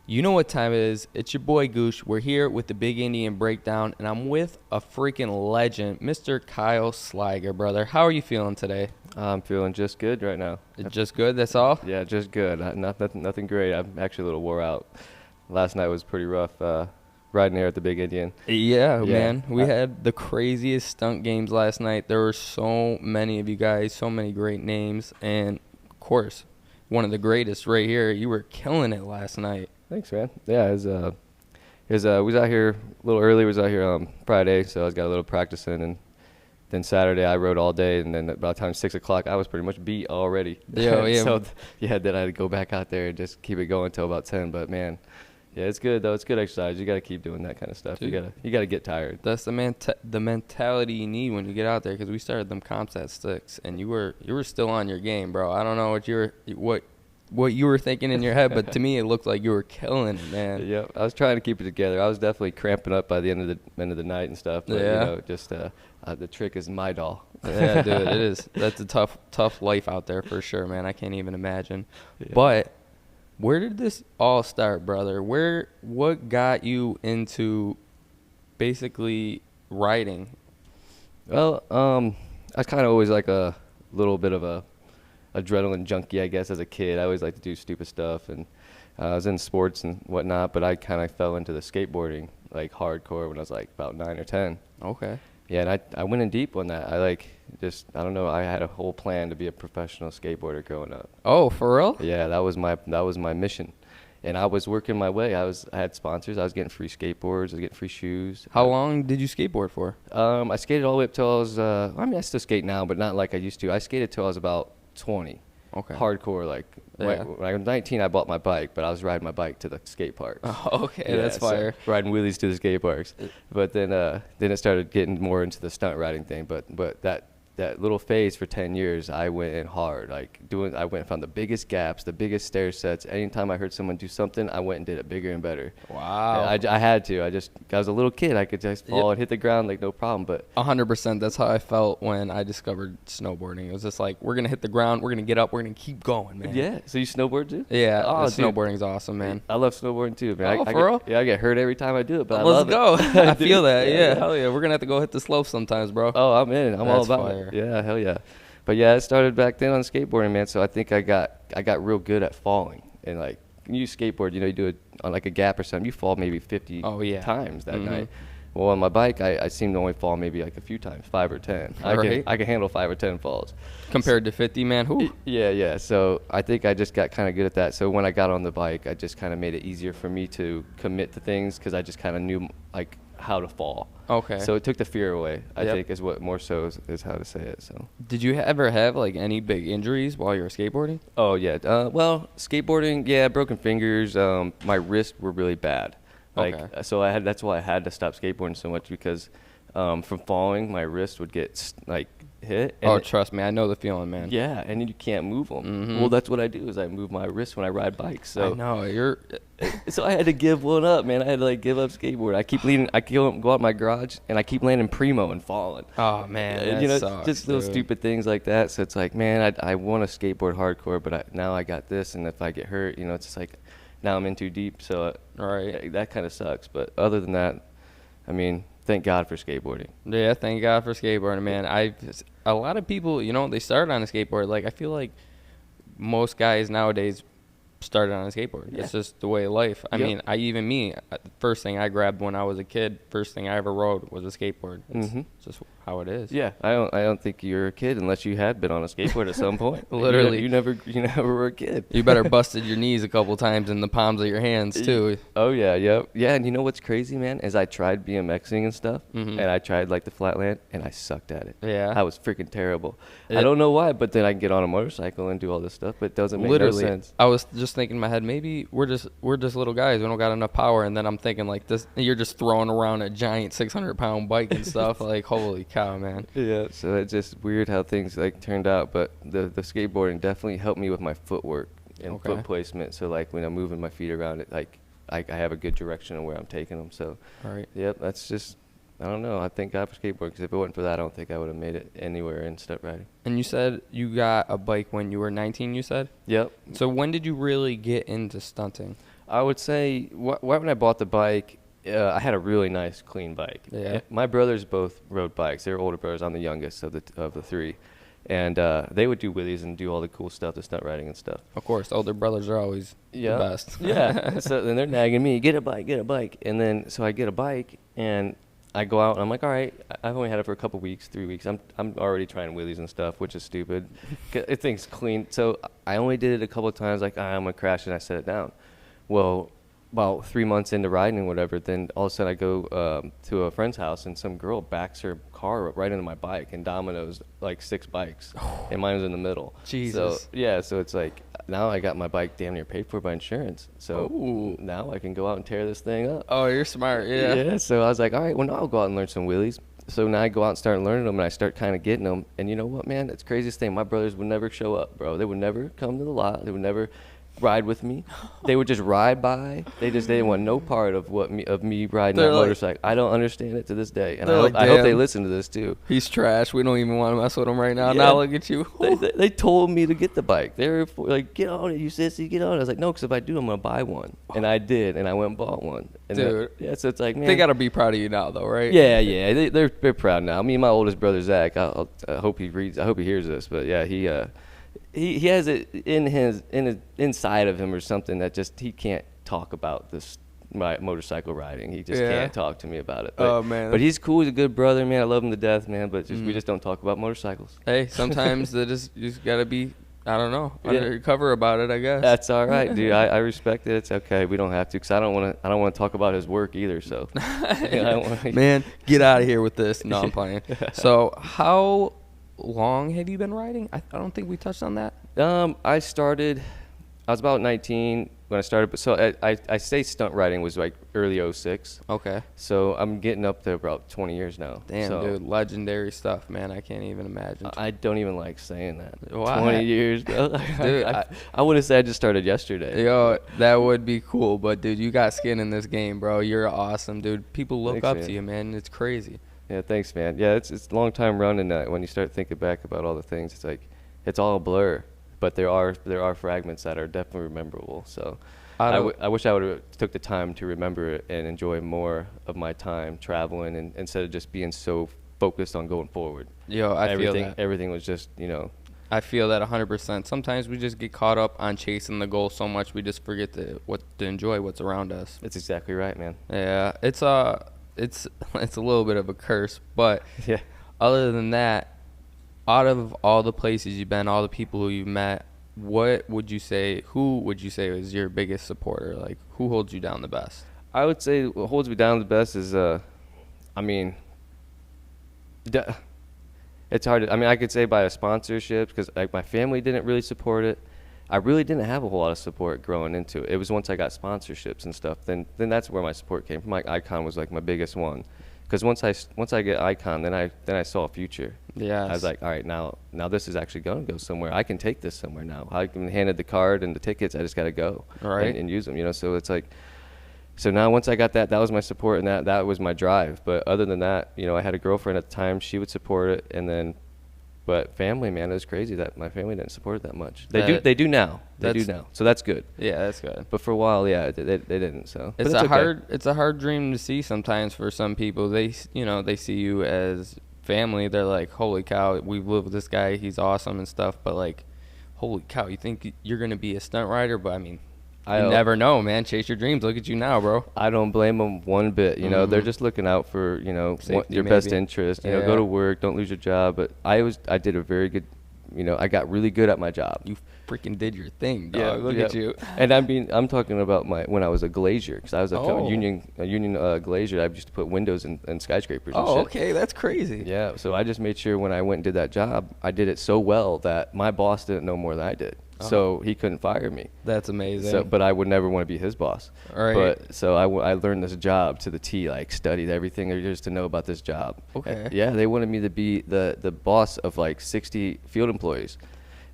You know what time it is. It's your boy Goosh. We're here with the Big Indian Breakdown, and I'm with a freaking legend, Mr. Kyle Sliger, brother. How are you feeling today? I'm feeling just good right now. Just good, that's all? Yeah, just good. Nothing great. I'm actually a little wore out. Last night was pretty rough riding here at the Big Indian. Yeah, Yeah. man. We had the craziest stunt games last night. There were so many of you guys, so many great names, and, of course, one of the greatest right here. You were killing it last night. Thanks, man. Yeah, we was out here a little early. We was out here Friday, so I was got a little practicing, and then Saturday I rode all day, and then by the time 6 o'clock I was pretty much beat already. Yeah. So then I had to go back out there and just keep it going until about 10. But man, yeah, it's good though. It's good exercise. You got to keep doing that kind of stuff. Dude. You gotta get tired. That's the mentality you need when you get out there, because we started them comps at 6, and you were still on your game, bro. I don't know what you were thinking in your head, but to me it looked like you were killing it, man. Yeah, I was trying to keep it together. I was definitely cramping up by the end of the night and stuff. But, Yeah. Just the trick is my doll. Yeah, dude, it is. That's a tough life out there for sure, man. I can't even imagine. Yeah. But where did this all start, brother? What got you into basically riding? Well, I was kind of always like a little bit of a adrenaline junkie, I guess, as a kid. I always liked to do stupid stuff, and I was in sports and whatnot, but I kind of fell into the skateboarding like hardcore when I was like about 9 or 10. Okay. Yeah, and I went in deep on that. I don't know, I had a whole plan to be a professional skateboarder growing up. Oh, for real? Yeah, that was my mission. And I was working my way. I had sponsors. I was getting free skateboards. I was getting free shoes. How long did you skateboard for? I skated all the way up till I was, I still skate now, but not like I used to. I skated till I was about 20. Okay. Hardcore, like, Yeah. when I was 19, I bought my bike, but I was riding my bike to the skate parks. Oh, okay, Yeah, that's so fire. riding wheelies to the skate parks. But then it started getting more into the stunt riding thing. But that little phase for 10 years, I went in hard. I went and found the biggest gaps, the biggest stair sets. Anytime I heard someone do something, I went and did it bigger and better. Wow. And I had to. I was a little kid. I could just fall and hit the ground like no problem. But 100%. That's how I felt when I discovered snowboarding. It was just like, we're going to hit the ground, we're going to get up, we're going to keep going, man. yeah, so you snowboard too? Yeah, Oh, dude. snowboarding's awesome, man. I love snowboarding too, man. Oh, for real? Yeah, I get hurt every time I do it, but Let's I go. love it. I feel that. Yeah, hell yeah. We're going to have to go hit the slopes sometimes, bro. Oh, I'm in. I'm all That's about fire. it. Yeah, hell yeah. But yeah, it started back then on skateboarding, man. So I think I got real good at falling. And like, when you skateboard, you do it on like a gap or something, you fall maybe 50 times that night. Well, on my bike, I seem to only fall maybe like a few times, 5 or 10. Right. I can handle 5 or 10 falls. Compared to 50, man. Who? Yeah. So I think I just got kind of good at that. So when I got on the bike, I just kind of made it easier for me to commit to things because I just kind of knew like how to fall. Okay. So it took the fear away, I Yep. think is what more so is how to say it. So. Did you ever have like any big injuries while you were skateboarding? Oh yeah. Well, skateboarding, yeah, broken fingers. My wrists were really bad. Okay. So that's why I had to stop skateboarding so much because from falling, my wrist would get hit. And Trust me, I know the feeling, man. yeah, and you can't move them. Mhm. Well, that's what I do is I move my wrist when I ride bikes. So I know you're. so I had to give one up, man. I had to like give up skateboard. I go out my garage and I keep landing primo and falling. Oh man, that sucks, just little dude. stupid things like that. So it's like, man, I want to skateboard hardcore, but now I got this, and if I get hurt, it's just like now I'm in too deep. So Right. that kind of sucks. But other than that, I mean, thank God for skateboarding. Yeah, thank God for skateboarding, man. A lot of people, they started on a skateboard. Like, I feel like most guys nowadays started on a skateboard. Yeah. It's just the way of life. I Yep. mean, the first thing I grabbed when I was a kid, first thing I ever rode was a skateboard. It's just how it is. Yeah, I don't think you're a kid unless you had been on a skateboard at some point. Literally. you never were a kid. You better busted your knees a couple times in the palms of your hands, too. Oh yeah, yep. Yeah, and you know what's crazy, man, is I tried BMXing and stuff, Mhm. and I tried like the flatland, and I sucked at it. Yeah. I was freaking terrible. I It- don't know why, but then I can get on a motorcycle and do all this stuff, but it doesn't make Literally, no sense. I was just thinking in my head, maybe we're just little guys. We don't got enough power. And then I'm thinking like this, you're just throwing around a giant 600-pound bike and stuff. Like, holy cow, man. Yeah, so it's just weird how things like turned out, but the skateboarding definitely helped me with my footwork and Okay. foot placement. So like when I'm moving my feet around, it like I have a good direction of where I'm taking them. So All right. yep, that's just. I don't know. I thank God for skateboarding because if it wasn't for that, I don't think I would have made it anywhere in stunt riding. And you said you got a bike when you were 19, you said? Yep. So when did you really get into stunting? I would say right when I bought the bike, I had a really nice, clean bike. Yeah. My brothers both rode bikes. They were older brothers. I'm the youngest of the three. And they would do wheelies and do all the cool stuff, the stunt riding and stuff. Of course, older brothers are always the best. Yeah. So then they're nagging me, get a bike. And then so I get a bike and I go out and I'm like, all right, I've only had it for a couple weeks, 3 weeks. I'm already trying wheelies and stuff, which is stupid. It thing's clean. So I only did it a couple of times, like, I'm going to crash, and I set it down. Well, about 3 months into riding and whatever, then all of a sudden I go to a friend's house and some girl backs her car right into my bike and dominoes like 6 bikes, and mine was in the middle. Jesus. So yeah, so it's like now I got my bike damn near paid for by insurance. So now I can go out and tear this thing up. Oh, you're smart. Yeah. Yeah. So I was like, all right, well now I'll go out and learn some wheelies. So now I go out and start learning them, and I start kind of getting them. And you know what, man? It's the craziest thing. My brothers would never show up, bro. They would never come to the lot. They would never ride with me. They would just ride by. They didn't want no part of me riding that motorcycle. I don't understand it to this day, and I hope they listen to this too. He's trash. We don't even want to mess with him right now. Yeah. Now look at you. They told me to get the bike. They were like, get on it, you sissy, get on it. I was like, no, because if I do, I'm gonna buy one, and I did, and I went and bought one. And dude, so it's like, man, they gotta be proud of you now, though, right? Yeah. They're proud now. Me and my oldest brother Zach. I hope he reads. I hope he hears this. But yeah, he has it inside of him or something that just he can't talk about this motorcycle riding. He just can't talk to me about it. But, oh man! But he's cool. He's a good brother, man. I love him to death, man. But we just don't talk about motorcycles. Hey, sometimes you just gotta be, I don't know, undercover about it, I guess. That's all right, dude. I respect it. It's okay. We don't have to, because I don't want to talk about his work either. So, man, get out of here with this. No, I'm playing. So how long have you been riding? I don't think we touched on that. I was about 19 when I started, but so I say stunt riding was like early 06. Okay. So I'm getting up to about 20 years now. Damn, dude, legendary stuff, man. I can't even imagine. I don't even like saying that. Why? 20 years, dude. I would have said I just started yesterday. Yo, that would be cool, but dude, you got skin in this game, bro. You're awesome, dude. People look up to you, man. It's crazy. Yeah, thanks, man. Yeah, it's a long time running. When you start thinking back about all the things, it's like it's all a blur. But there are fragments that are definitely memorable. So I wish I would have took the time to remember it and enjoy more of my time traveling, and instead of just being so focused on going forward. Yo, I feel that. Everything was just, I feel that 100%. Sometimes we just get caught up on chasing the goal so much we just forget to enjoy what's around us. That's exactly right, man. Yeah, it's a little bit of a curse, but yeah. Other than that, out of all the places you've been, all the people who you've met, who would you say is your biggest supporter? Like, who holds you down the best? I would say what holds me down the best is, it's hard. I could say by a sponsorship, because like my family didn't really support it. I really didn't have a whole lot of support growing into it. It was once I got sponsorships and stuff, then that's where my support came from. Like Icon was like my biggest one. Because once I get Icon, then I saw a future. Yeah. I was like, all right, now this is actually going to go somewhere. I can take this somewhere now. I can handed the card and the tickets. I just got to go and use them. So it's like, so now once I got that was my support, and that was my drive. But other than that, I had a girlfriend at the time. She would support it, and then, but family, man, it was crazy that my family didn't support it that much. They do now. So that's good. Yeah, that's good. But for a while, yeah, they didn't. So it's a hard dream to see sometimes for some people. They see you as family. They're like, holy cow, we live with this guy. He's awesome and stuff. But like, holy cow, you think you're gonna be a stunt rider? But you never know, man. Chase your dreams. Look at you now, bro. I don't blame them one bit. They're just looking out for safety, your best interest. Go to work, don't lose your job. But I did a very good. I got really good at my job. You freaking did your thing, dog. Yeah, look at you. And I'm talking about when I was a glazier, because I was a union glazier. I used to put windows in skyscrapers. And shit. Okay, that's crazy. Yeah, so I just made sure when I went and did that job, I did it so well that my boss didn't know more than I did. So he couldn't fire me. That's amazing. But I would never want to be his boss. All right. But so I learned this job to the T, like studied everything there is to know about this job. Okay. Yeah, they wanted me to be the boss of like 60 field employees,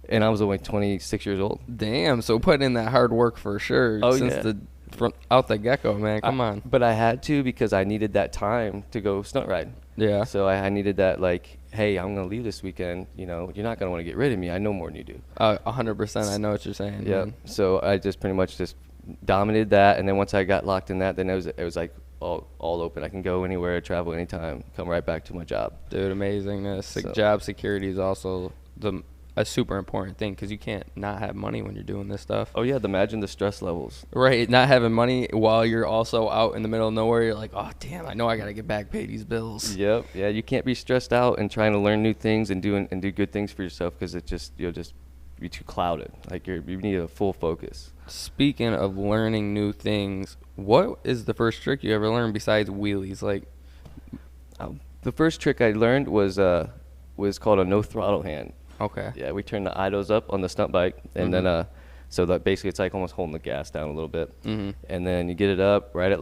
and I was only 26 years old. Damn. So putting in that hard work for sure. Out the get-go, man. Come on. But I had to, because I needed that time to go stunt ride. Yeah. So I needed that, like, hey, I'm going to leave this weekend. You're not going to want to get rid of me. I know more than you do. 100%. I know what you're saying. Yeah. So I just pretty much just dominated that. And then once I got locked in that, then it was like all open. I can go anywhere, travel anytime, come right back to my job. Dude, amazing. Job security is also a super important thing, because you can't not have money when you're doing this stuff. Oh yeah, imagine the stress levels. Right, not having money while you're also out in the middle of nowhere. You're like, oh damn, I know I gotta get back, pay these bills. Yep, yeah, you can't be stressed out and trying to learn new things and do good things for yourself, because you'll just be too clouded. Like you need a full focus. Speaking of learning new things, what is the first trick you ever learned besides wheelies? Like, the first trick I learned was called a no throttle hand. Okay. Yeah, we turn the idles up on the stunt bike, and then so that basically it's like almost holding the gas down a little bit, and then you get it up right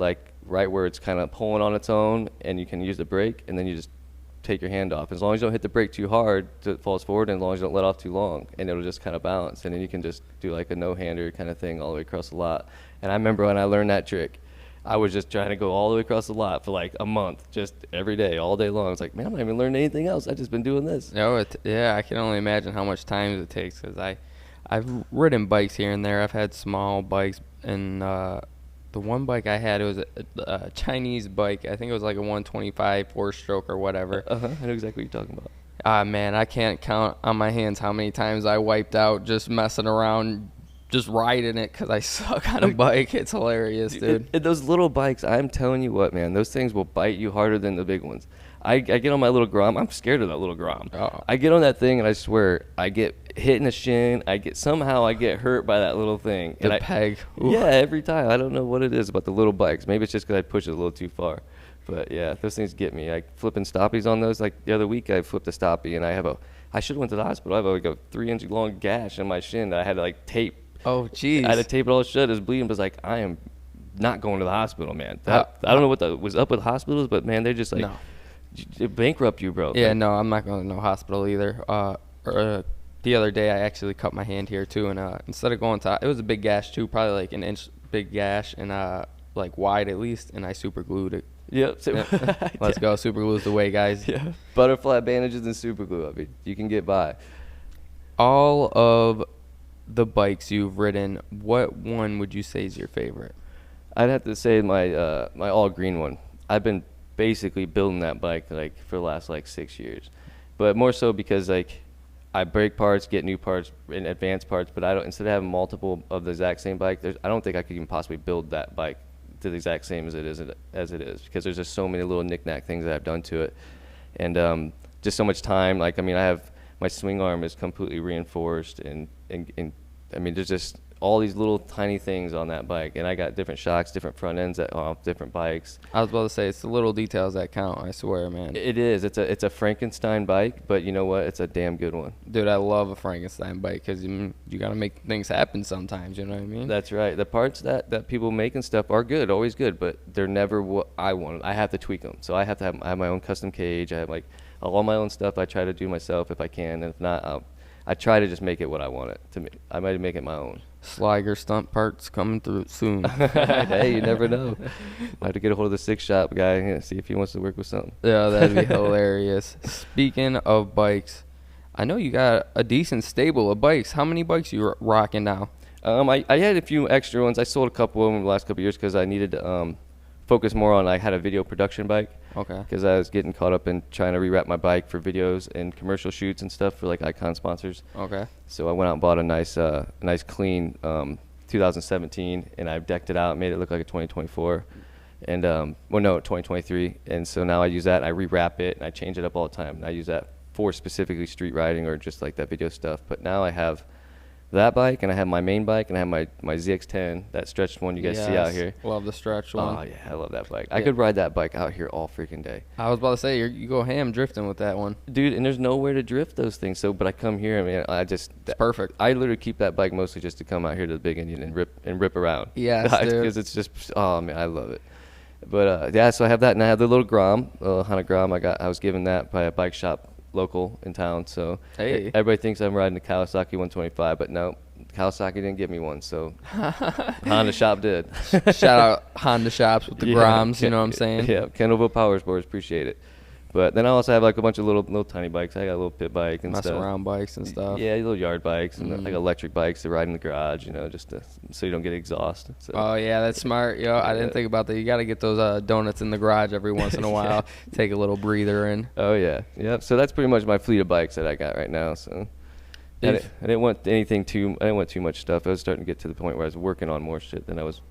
where it's kind of pulling on its own, and you can use the brake, and then you just take your hand off. As long as you don't hit the brake too hard, it falls forward, and as long as you don't let off too long, and it'll just kind of balance, and then you can just do like a no-hander kind of thing all the way across the lot. And I remember when I learned that trick, I was just trying to go all the way across the lot for like a month, just every day, all day long. I was like, man, I'm not even learning anything else. I've just been doing this. No, yeah, I can only imagine how much time it takes, because I've ridden bikes here and there. I've had small bikes, and the one bike I had, it was a Chinese bike. I think it was like a 125 four-stroke or whatever. I know exactly what you're talking about. Man, I can't count on my hands how many times I wiped out just messing around, just riding it, because I suck on a bike. It's hilarious, dude. Those little bikes, I'm telling you what, man, those things will bite you harder than the big ones. I get on my little Grom. I'm scared of that little Grom. Oh. I get on that thing, and I swear, I get hit in the shin. Somehow I get hurt by that little thing. The peg. Oof. Yeah, every time. I don't know what it is about the little bikes. Maybe it's just because I push it a little too far. But yeah, those things get me. Like flipping stoppies on those. Like the other week, I flipped a stoppie, and I should have went to the hospital. I have like a 3-inch long gash in my shin that I had to like tape. Oh, jeez. I had to tape it all shut. It was bleeding, but it's like, I am not going to the hospital, man. I don't know what was up with hospitals, but man, they're just like, it bankrupt you, bro. Yeah, no, I'm not going to no hospital either. The other day, I actually cut my hand here too, and instead of going to, it was a big gash too, probably like an inch big gash, and like wide at least, and I super glued it. Yep. Let's go. Super glue's the way, guys. Yeah. Butterfly bandages and super glue. I mean, you can get by. All of the bikes you've ridden, what one would you say is your favorite? I'd have to say my all green one. I've been basically building that bike like for the last like 6 years, but more so because like I break parts, get new parts and advanced parts, but I don't. Instead of having multiple of the exact same bike, I don't think I could even possibly build that bike to the exact same as it is because there's just so many little knick-knack things that I've done to it, and just so much time. Like, I mean, I have my swing arm is completely reinforced, and I mean, there's just all these little tiny things on that bike, and I got different shocks, different front ends off different bikes. I was about to say, it's the little details that count, I swear, man. It is. It's a Frankenstein bike, but you know what? It's a damn good one. Dude, I love a Frankenstein bike because you got to make things happen sometimes, you know what I mean? That's right. The parts that people make and stuff are good, always good, but they're never what I wanted. I have to tweak them. So I have to have my own custom cage. I have like all my own stuff I try to do myself if I can, and if not, I try to just make it what I want it to be. I might make it my own. Sliger stunt parts coming through soon. Hey, you never know. I have to get a hold of the six shop guy and see if he wants to work with something. Yeah, that'd be hilarious. Speaking of bikes, I know you got a decent stable of bikes. How many bikes you rocking now? I had a few extra ones. I sold a couple of them in the last couple of years because I needed to focus more on, I had a video production bike. Okay. Because I was getting caught up in trying to rewrap my bike for videos and commercial shoots and stuff for like icon sponsors. Okay. So I went out and bought a nice clean 2017, and I decked it out, made it look like a 2024, and 2023. And so now I use that. I rewrap it and I change it up all the time. And I use that for specifically street riding or just like that video stuff. But now I have that bike, and I have my main bike, and I have my ZX10, that stretched one you guys see out here. Love the stretched one. Oh yeah, I love that bike. Yeah. I could ride that bike out here all freaking day. I was about to say, you go ham drifting with that one, dude. And there's nowhere to drift those things. So, but I come here, I mean, it's perfect. I literally keep that bike mostly just to come out here to the Big Indian and rip around. Yeah, because it's just, oh man, I love it. But yeah, so I have that, and I have the little Grom, Honda Grom. I was given that by a bike shop local in town. So hey, everybody thinks I'm riding the Kawasaki 125, but no. Kawasaki didn't give me one, so Honda shop did. Shout out Honda shops with the Groms, you know what I'm saying? Yeah, Kendallville Power Sports, appreciate it. But then I also have like a bunch of little tiny bikes. I got a little pit bike and mess stuff. around bikes and stuff. Yeah, little yard bikes and like electric bikes to ride in the garage, so you don't get exhaust. So. Oh yeah, that's smart. Yo, I didn't think about that. You got to get those donuts in the garage every once in a while. Take a little breather in. Oh yeah, yep. So that's pretty much my fleet of bikes that I got right now. So I didn't want too much stuff. I was starting to get to the point where I was working on more shit than I was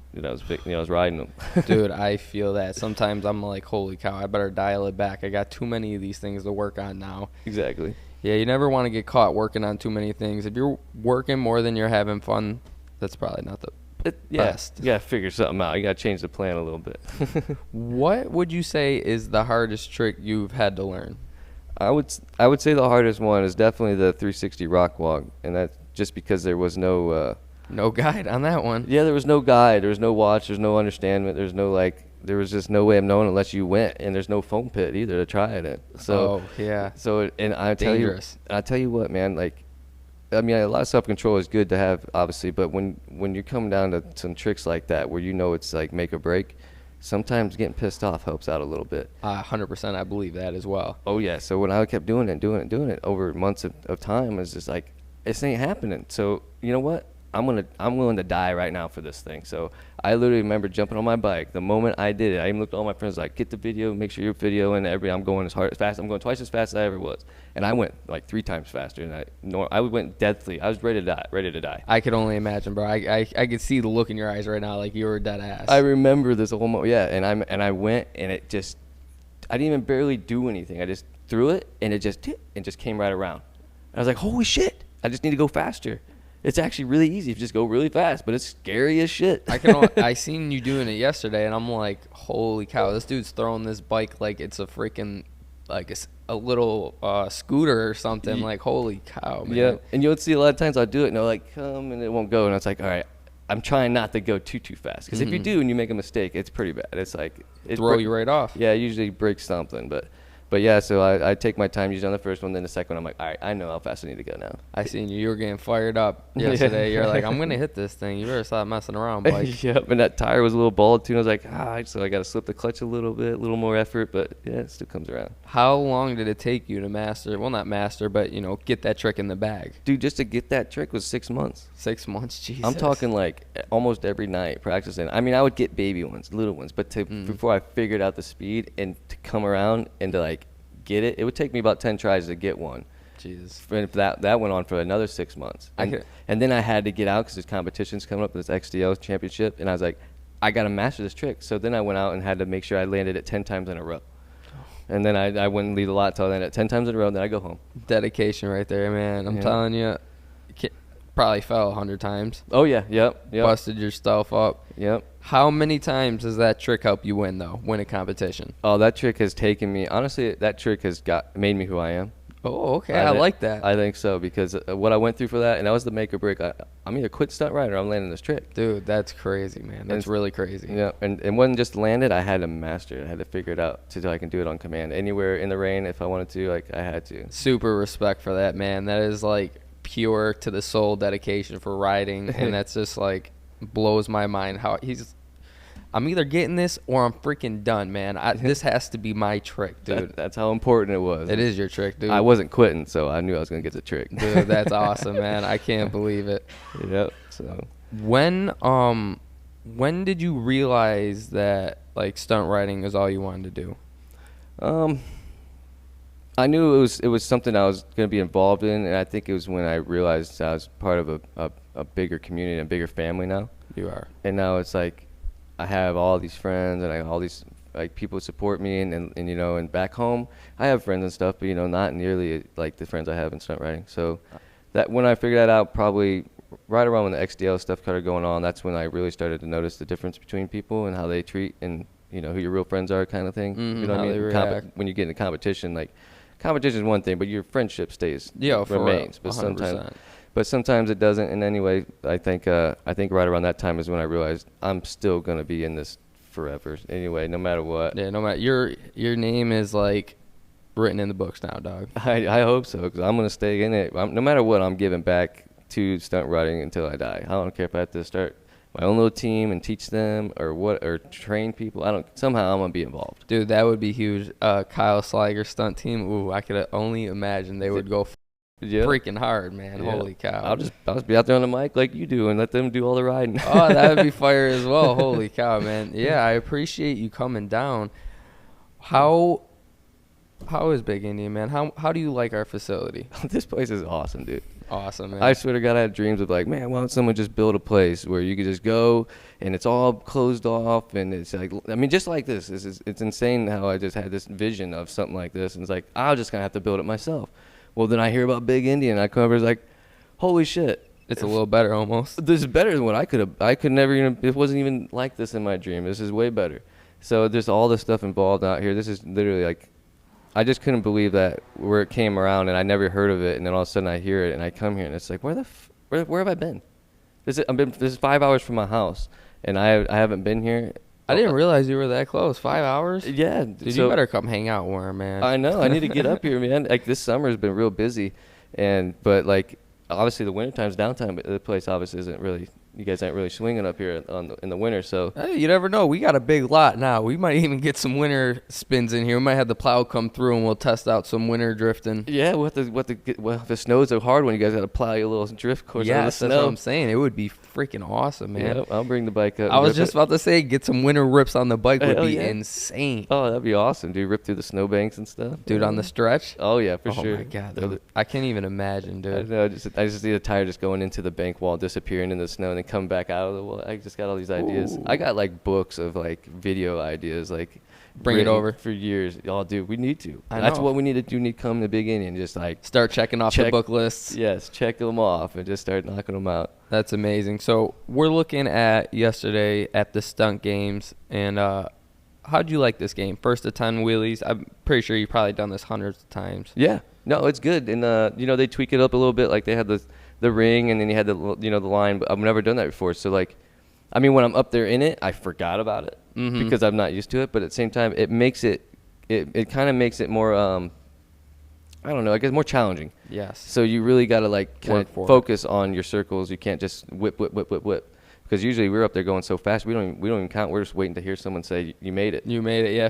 riding them. Dude, I feel that. Sometimes I'm like, holy cow, I better dial it back. I got too many of these things to work on now. Exactly. Yeah, you never want to get caught working on too many things. If you're working more than you're having fun, that's probably not the best. You got to figure something out. You got to change the plan a little bit. What would you say is the hardest trick you've had to learn? I would say the hardest one is definitely the 360 rock walk, and that's just because there was no guide on that one. Yeah, there was no guide. There was no watch. There's no understanding. There was just no way of knowing unless you went, and there's no foam pit either to try it in. So yeah. So and I tell you what, man. Like, I mean, a lot of self-control is good to have, obviously, but when you come down to some tricks like that where you know it's like make or break, sometimes getting pissed off helps out a little bit. 100%, I believe that as well. Oh yeah. So when I kept doing it over months of time, it's just like, this ain't happening. So you know what? I'm willing to die right now for this thing. So I literally remember jumping on my bike the moment I did it. I even looked at all my friends like, get the video, make sure you're videoing I'm going as fast. I'm going twice as fast as I ever was, and I went like 3 times faster. And I went deathly. I was ready to die. I could only imagine, bro. I could see the look in your eyes right now, like you were dead ass. I remember this whole moment. Yeah, and I went, and I didn't even barely do anything. I just threw it, and it just came right around. And I was like, holy shit! I just need to go faster. It's actually really easy if you just go really fast, but it's scary as shit. I seen you doing it yesterday, and I'm like, holy cow, this dude's throwing this bike like it's a freaking, like a little scooter or something. Like, holy cow, man. Yeah, and you'll see a lot of times I'll do it, and they'll like, come, and it won't go. And it's like, all right, I'm trying not to go too fast. Because if you do and you make a mistake, it's pretty bad. It's like... Throw you right off. Yeah, it usually breaks something, But yeah, so I take my time usually on the first one, then the second one, I'm like, all right, I know how fast I need to go now. I seen you. You were getting fired up yesterday. You're like, I'm going to hit this thing. You better stop messing around, bike. Yep, and that tire was a little bald, too. And I was like, so I got to slip the clutch a little bit, a little more effort, but yeah, it still comes around. How long did it take you to master, well, not master, but, get that trick in the bag? Dude, just to get that trick was 6 months. 6 months, Jesus. I'm talking like almost every night practicing. I mean, I would get baby ones, little ones, but before I figured out the speed and to come around and to like, get it would take me about 10 tries to get one. Jesus. And that went on for another 6 months, and then I had to get out because there's competitions coming up, this XDO championship, and I was like, I gotta master this trick. So then I went out and had to make sure I landed it 10 times in a row, and then I wouldn't leave the lot till I landed it 10 times in a row, and then I go home. Dedication right there, man. I'm telling you, probably fell 100 times. Oh yeah. Yep. Busted yourself up. Yep. How many times does that trick help you win a competition? Oh, that trick has taken me, honestly, that trick has made me who I am. Oh, okay. I like that. I think so, because what I went through for that, and that was the make or break. I'm either quit stunt riding or I'm landing this trick. Dude, that's crazy, man. That's really crazy. Yeah, and it wasn't just landed. I had to master it. I had to figure it out so I can do it on command. Anywhere in the rain, if I wanted to, like, I had to. Super respect for that, man. That is, like, pure to the soul dedication for riding, and that's just, like, blows my mind how I'm either getting this or I'm freaking done, man. This has to be my trick, dude. That's how important it was. It is your trick, dude. I wasn't quitting, so I knew I was going to get the trick. Dude, that's awesome, man. I can't believe it. Yep. So when did you realize that like stunt riding is all you wanted to do? I knew it was something I was going to be involved in, and I think it was when I realized I was part of a bigger community and a bigger family now. You are. And now it's like I have all these friends and I have all these like people support me, and back home I have friends and stuff, but not nearly like the friends I have in stunt riding. So that when I figured that out, probably right around when the XDL stuff started going on, that's when I really started to notice the difference between people and how they treat and who your real friends are, kind of thing. You know what I mean? When you get in a competition, like competition is one thing, but your friendship remains. But sometimes it doesn't. And anyway, I think right around that time is when I realized I'm still gonna be in this forever. Anyway, no matter what. Yeah, no matter your name is like written in the books now, dog. I hope so, because I'm gonna stay in it. No matter what, I'm giving back to stunt riding until I die. I don't care if I have to start my own little team and teach them or train people. Somehow I'm gonna be involved. Dude, that would be huge. Kyle Sligers stunt team. Ooh, I could only imagine they would go freaking hard, man. Holy cow. I'll just be out there on the mic like you do and let them do all the riding. Oh, that would be fire as well. Holy cow, man. Yeah, I appreciate you coming down. How is Big Indian, man? How do you like our facility? This place is awesome, dude. Awesome, man. I swear to God, I had dreams of like, man, why don't someone just build a place where you could just go and it's all closed off and it's like, I mean, just like this. It's insane how I just had this vision of something like this and it's like, I'm just gonna have to build it myself. Well, then I hear about Big Indian. I come over, it's like, holy shit. It's a little better almost. This is better than what I could have. I could never even, it wasn't even like this in my dream. This is way better. So there's all this stuff involved out here. This is literally like, I just couldn't believe that where it came around and I never heard of it. And then all of a sudden I hear it and I come here and it's like, where have I been? This is 5 hours from my house and I haven't been here. I didn't realize you were that close. 5 hours? Yeah. Dude, you better come hang out more, man. I know. I need to get up here, man. Like this summer has been real busy, but like obviously the wintertime's downtime, but the place obviously isn't really. You guys aren't really swinging up here in the winter, so. Hey, you never know. We got a big lot now. We might even get some winter spins in here. We might have the plow come through and we'll test out some winter drifting. Yeah, if the snow's a hard one, you guys got to plow your little drift course out of the snow. That's what I'm saying. It would be freaking awesome, man. Yeah, I'll bring the bike up. I was just about to say, get some winter rips on the bike would be insane. Oh, that'd be awesome, dude. Rip through the snowbanks and stuff. Dude, on the stretch? Oh, yeah, for sure. Oh, my God. I can't even imagine, dude. I just see the tire just going into the bank wall, disappearing in the snow, and then come back out of the wall. I just got all these ideas. Ooh. I got, like, books of, like, video ideas, like. Bring it over. For years. Y'all, dude, we need to. That's what we need to do. We need to come to Big Indian and just, like. Start checking off the book lists. Yes, check them off and just start knocking them out. That's amazing. So, we're looking at yesterday at the stunt games, and how'd you like this game? First to 10 wheelies. I'm pretty sure you've probably done this hundreds of times. Yeah. No, it's good. And, they tweak it up a little bit. Like, they had the ring, and then you had the line. But I've never done that before. So, like, I mean, when I'm up there in it, I forgot about it because I'm not used to it. But at the same time, it makes it kind of makes it more, I don't know, I guess more challenging. Yes. So you really got to, like, kind of focus on your circles. You can't just whip. Because usually we're up there going so fast, we don't even count. We're just waiting to hear someone say, you made it. You made it, yeah.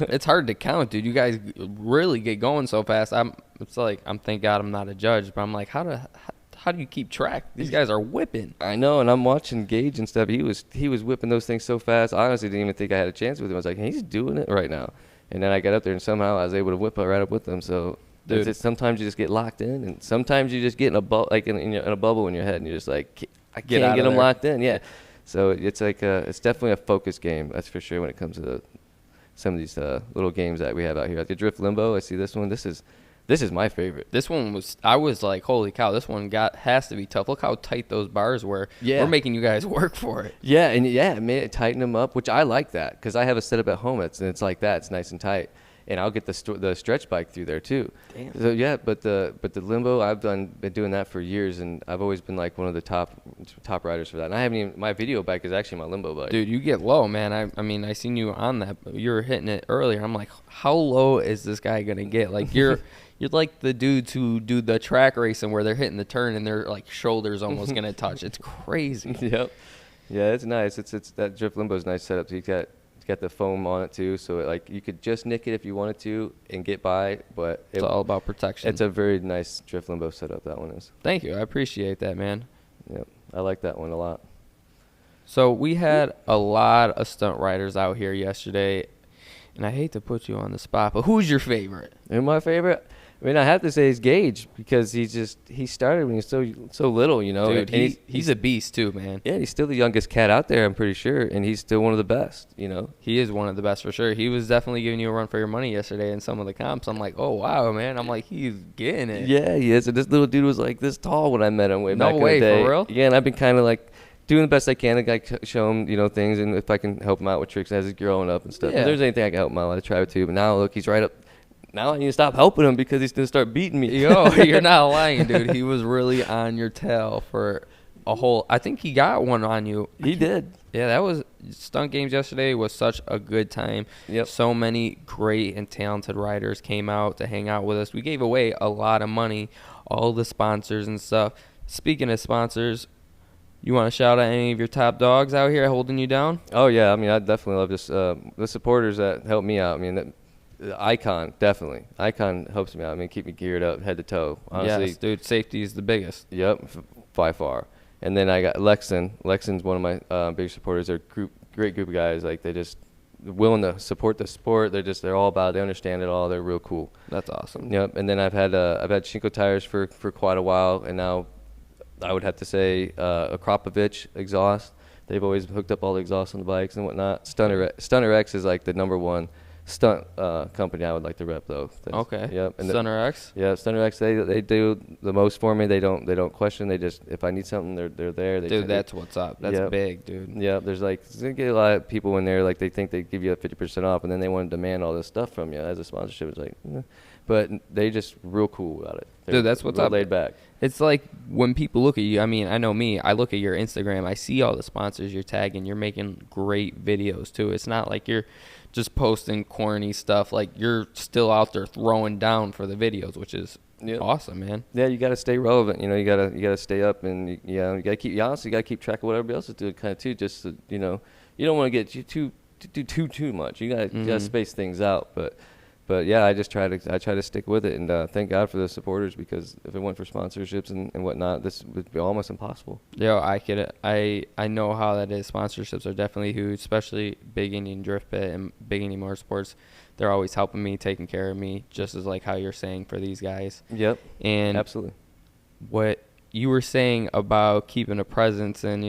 It's hard to count, dude. You guys really get going so fast. It's like, thank God I'm not a judge, but I'm like, how do you keep track? These guys are whipping. I know, and I'm watching Gage and stuff. He was whipping those things so fast. I honestly didn't even think I had a chance with him. I was like, hey, he's doing it right now. And then I got up there, and somehow I was able to whip right up with him. So sometimes you just get locked in, and sometimes you just get in a bubble in your head, and you're just like, I can't get them locked in. Yeah. So it's like it's definitely a focus game. That's for sure when it comes to some of these little games that we have out here. Like the Drift Limbo, I see this one. This is my favorite. This one I was like, holy cow, this one has to be tough. Look how tight those bars were. Yeah. We're making you guys work for it. Yeah, and it made it tighten them up, which I like that because I have a setup at home. It's like that. It's nice and tight. And I'll get the stretch bike through there too. Damn. So yeah, but the Limbo, I've been doing that for years, and I've always been like one of the top riders for that. And I haven't even, my video bike is actually my Limbo bike. Dude, you get low, man. I mean, I seen you on that. You were hitting it earlier. I'm like, how low is this guy gonna get? Like you're like the dudes who do the track racing where they're hitting the turn and their like shoulders almost gonna touch. It's crazy. Yep. Yeah, it's nice. It's that Drift Limbo's nice setup. So it's got the foam on it too, so like you could just nick it if you wanted to and get by, but it's all about protection. It's a very nice Drift Limbo setup, that one is. Thank you. I appreciate that, man. Yep. I like that one a lot. So we had a lot of stunt riders out here yesterday, and I hate to put you on the spot, but who's your favorite? And my favorite? I mean, I have to say it's Gage because he started when he was so little, you know. Dude, he's a beast too, man. Yeah, he's still the youngest cat out there, I'm pretty sure, and he's still one of the best, you know. He is one of the best for sure. He was definitely giving you a run for your money yesterday in some of the comps. I'm like, oh, wow, man. I'm like, he's getting it. Yeah, he is. And this little dude was like this tall when I met him back in the day. No way, for real? Yeah, and I've been kind of like doing the best I can to like show him, you know, things, and if I can help him out with tricks as he's growing up and stuff. Yeah. If there's anything I can help him out, I try to. But now, look, he's right up. Now I need to stop helping him because he's going to start beating me. Yo, you're not lying, dude. He was really on your tail for a whole – I think he got one on you. He did. Yeah, that was – Stunt Games yesterday was such a good time. Yep. So many great and talented riders came out to hang out with us. We gave away a lot of money, all the sponsors and stuff. Speaking of sponsors, You want to shout out any of your top dogs out here holding you down? Oh, yeah. I mean, I definitely love this. The supporters that help me out. I mean, Icon, definitely. Icon helps me out. I mean, keep me geared up head to toe. Honestly. Yes, dude. Safety is the biggest. Yep, by far. And then I got Lexon. Lexon's one of my big supporters. They're great group of guys. Like, they just willing to support the sport. They're all about it. They understand it all. They're real cool. That's awesome. Yep. And then I've had Shinko tires for quite a while, and now I would have to say Akrapovich exhaust. They've always hooked up all the exhausts on the bikes and whatnot. Stunner X is like the #1 stunt company I would like to rep though. Okay. Yep. And Stunner X. Yeah, Stunner X. They do the most for me. They don't question. They just, if I need something, they're there. Dude, that's what's up. That's big, dude. Yeah. There's you get a lot of people in there, like, they think they give you a 50% off, and then they want to demand all this stuff from you as a sponsorship. It's like, but they just real cool about it. Dude, that's what's up. Laid back. It's like when people look at you, I mean, I know me, I look at your Instagram, I see all the sponsors you're tagging, you're making great videos too. It's not like you're just posting corny stuff. Like, you're still out there throwing down for the videos, which is awesome, man. Yeah, you got to stay relevant. You gotta stay up, and you gotta keep. You honestly gotta keep track of what everybody else is doing, kind of too. Just so, you don't want to get too much. You gotta space things out, But yeah, I try to stick with it, and thank God for the supporters, because if it went for sponsorships and whatnot, this would be almost impossible. Yo, I get it. I know how that is. Sponsorships are definitely huge, especially Big Indian Drift Pit and Big Indian Motorsports. They're always helping me, taking care of me, just as like how you're saying for these guys. Yep. And absolutely. What you were saying about keeping a presence, and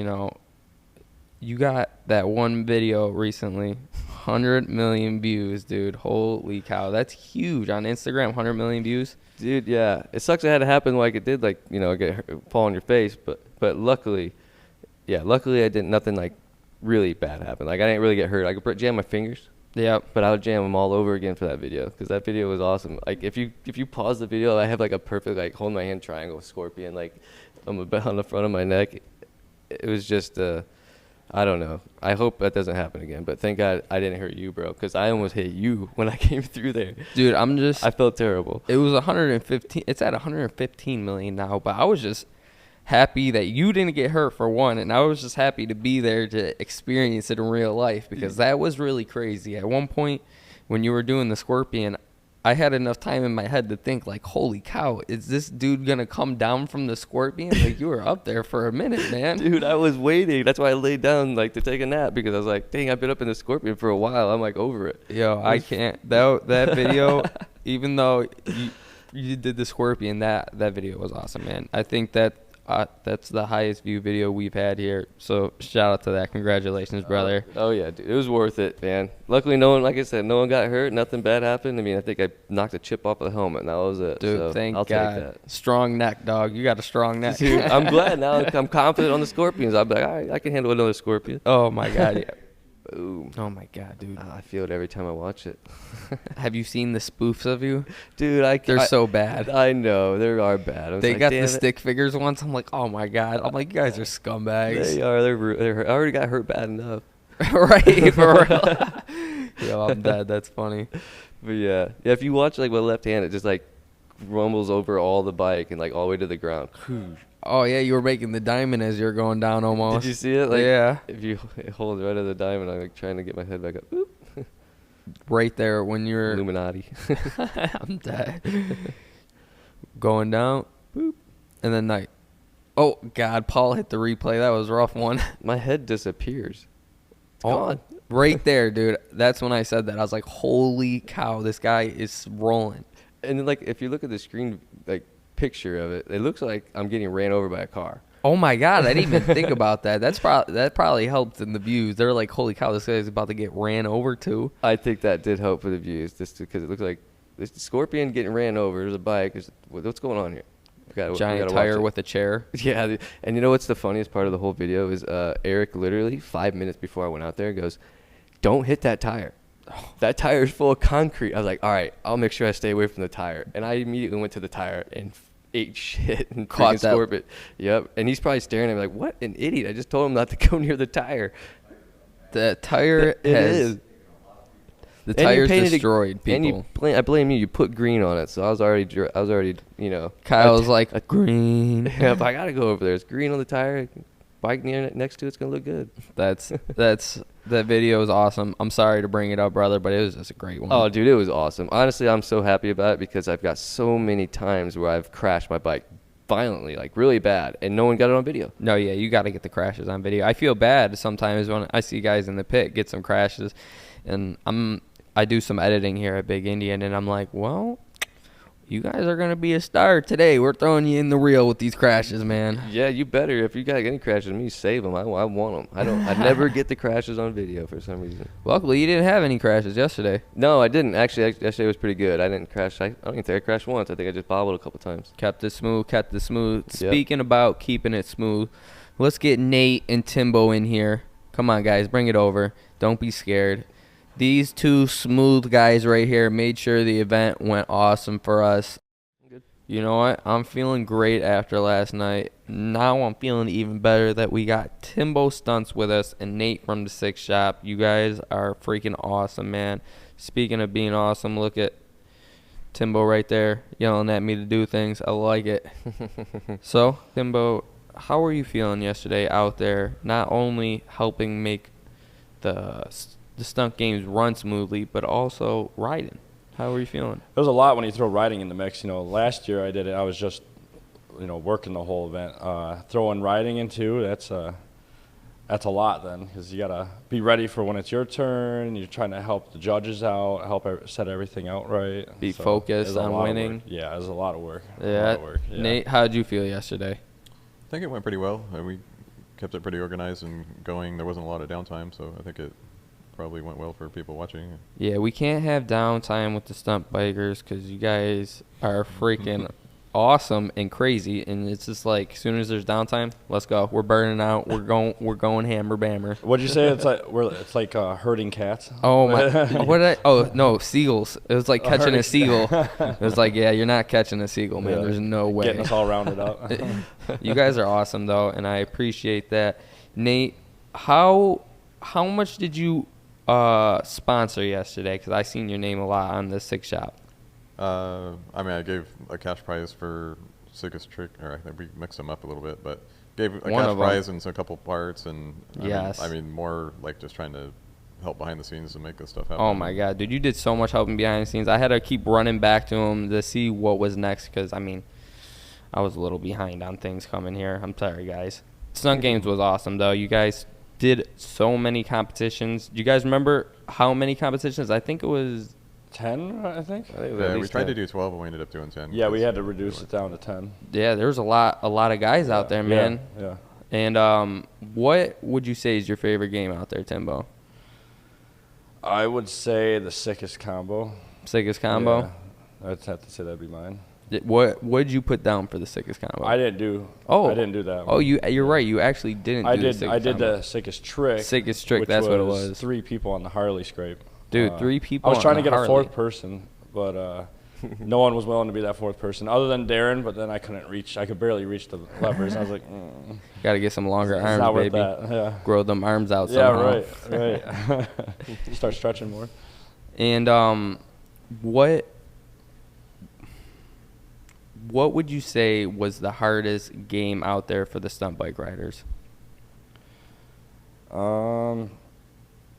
you got that one video recently, 100 million views, dude. Holy cow. That's huge on Instagram, 100 million views. Dude, yeah. It sucks it had to happen like it did, fall on your face. But luckily I didn't, nothing like really bad happened. Like, I didn't really get hurt. I could jam my fingers. Yeah. But I would jam them all over again for that video, because that video was awesome. Like, if you pause the video, I have like a perfect, like, hold my hand triangle scorpion, like, on the front of my neck. It was just, I don't know. I hope that doesn't happen again. But thank God I didn't hurt you, bro, because I almost hit you when I came through there. Dude, I felt terrible. It was 115. It's at 115 million now. But I was just happy that you didn't get hurt, for one, and I was just happy to be there to experience it in real life, because that was really crazy. At one point, when you were doing the Scorpion, I had enough time in my head to think, like, holy cow, is this dude going to come down from the Scorpion? Like, you were up there for a minute, man. Dude, I was waiting. That's why I laid down, like, to take a nap, because I was like, dang, I've been up in the Scorpion for a while. I'm, like, over it. Yo, I can't. That video, even though you did the Scorpion, that video was awesome, man. I think that's the highest view video we've had here. So shout out to that. Congratulations, brother. Oh yeah, dude, it was worth it, man. Luckily, like I said, no one got hurt. Nothing bad happened. I mean, I think I knocked a chip off the helmet, and that was it. Dude, so thank I'll God. take that. Strong neck, dog. You got a strong neck. Dude, I'm glad now. I'm confident on the Scorpions. I'm like, all right, I can handle another Scorpion. Oh my God. Yeah. Boom. Oh my God, dude. I feel it every time I watch it. Have you seen the spoofs of you? Dude, they're so bad. I know, they are bad. They got the stick figures once. I'm like, oh my God. I'm like, you guys are scumbags. They are. They're I already got hurt bad enough. Right, for real. Yo, I'm dead. That's funny. But yeah, if you watch like with left hand, it just like rumbles over all the bike and like all the way to the ground. Oh yeah, you were making the diamond as you're going down almost. Did you see it? Like, yeah. If you hold right at the diamond, I'm like trying to get my head back up. Oop. Right there when you're Illuminati. I'm dead. Going down, boop, and then like, oh God, Paul hit the replay. That was a rough one. My head disappears. It's gone. Right there, dude. That's when I said that. I was like, holy cow, this guy is rolling. And then, like, if you look at the screen, like, picture of it, it looks like I'm getting ran over by a car. Oh my God, I didn't even think about that. That probably helped in the views. They're like, holy cow, this guy's about to get ran over too. I think that did help for the views, just because it looks like this Scorpion getting ran over. There's a bike. What's going on here? Giant tire with a chair. Yeah, and you know what's the funniest part of the whole video is Eric literally 5 minutes before I went out there goes, "Don't hit that tire. That tire is full of concrete." I was like, all right, I'll make sure I stay away from the tire. And I immediately went to the tire and ate shit and caught that. Scorpion. Yep. And he's probably staring at me like, what an idiot. I just told him not to go near the tire. The tire is. The tire's destroyed, people. And I blame you. You put green on it, so I was already, you know. Kyle's like, green. Yep, I got to go over there. It's green on the tire. bike next to it's gonna look good. That video is awesome. I'm sorry to bring it up, brother, but it was just a great one. Oh, dude, it was awesome. Honestly, I'm so happy about it because I've got so many times where I've crashed my bike violently, like really bad, and no one got it on video. No, yeah, you got to get the crashes on video. I feel bad sometimes when I see guys in the pit get some crashes, and I do some editing here at Big Indian, and I'm like, well, you guys are going to be a star today. We're throwing you in the reel with these crashes, man. Yeah, you better. If you got any crashes, me save them. I want them. I never get the crashes on video for some reason. Luckily, you didn't have any crashes yesterday. No, I didn't. Actually, yesterday was pretty good. I didn't crash. I don't even think I crashed once. I think I just bobbled a couple times. Kept it smooth. Yep. Speaking about keeping it smooth, let's get Nate and Timbo in here. Come on, guys. Bring it over. Don't be scared. These two smooth guys right here made sure the event went awesome for us. Good. You know what? I'm feeling great after last night. Now I'm feeling even better that we got Timbo Stunts with us and Nate from the Six Shop. You guys are freaking awesome, man. Speaking of being awesome, look at Timbo right there yelling at me to do things. I like it. So, Timbo, how were you feeling yesterday out there, not only helping make the stunt games run smoothly, but also riding? How were you feeling? There's a lot when you throw riding in the mix. Last year I did it. I was just, working the whole event. Throwing riding in too, that's a lot then, because you gotta be ready for when it's your turn. You're trying to help the judges out, help set everything out right. Be focused on winning. Yeah, it was a lot of work. Yeah. Nate, how did you feel yesterday? I think it went pretty well. We kept it pretty organized and going. There wasn't a lot of downtime, so I think it probably went well for people watching. Yeah, we can't have downtime with the stunt bikers because you guys are freaking awesome and crazy, and it's just like as soon as there's downtime, let's go. We're burning out. We're going hammer bammer. What'd you say? It's like herding cats. Oh my! No, seagulls. It was like catching a seagull. It was like, yeah, you're not catching a seagull, man. Yeah. There's no way. Getting us all rounded up. You guys are awesome though, and I appreciate that. Nate, how much did you sponsor yesterday? Because I seen your name a lot on the Six Shop. I gave a cash prize for sickest trick, or I think we mixed them up a little bit, but gave a cash prize and a couple parts, and more like just trying to help behind the scenes to make this stuff happen. Oh my God, dude, you did so much helping behind the scenes. I had to keep running back to him to see what was next because I was a little behind on things coming here. I'm sorry, guys. Stunt Games was awesome though. You guys did so many competitions. Do you guys remember how many competitions? I think it was 10, I think. Yeah, we tried to do 12, but we ended up doing 10. Yeah, we had to reduce it down to 10. Yeah, there was a lot of guys out there, man. Yeah. And what would you say is your favorite game out there, Timbo? I would say the Sickest Combo. Sickest Combo? Yeah, I'd have to say that'd be mine. What did you put down for the Sickest Combo? I didn't do that one. Oh, you're right. You actually didn't do the Sickest Combo. I did the Sickest Trick. Sickest Trick, that's what it was. 3 people on the Harley scrape. Dude, 3 people I was trying to get Harley. a 4th person, but no one was willing to be that 4th person other than Darren, but then I couldn't reach. I could barely reach the levers. I was like, Got to get some longer arms, not baby. Worth that. Yeah. Grow them arms out somehow. Yeah, right. Start stretching more. And what would you say was the hardest game out there for the stunt bike riders?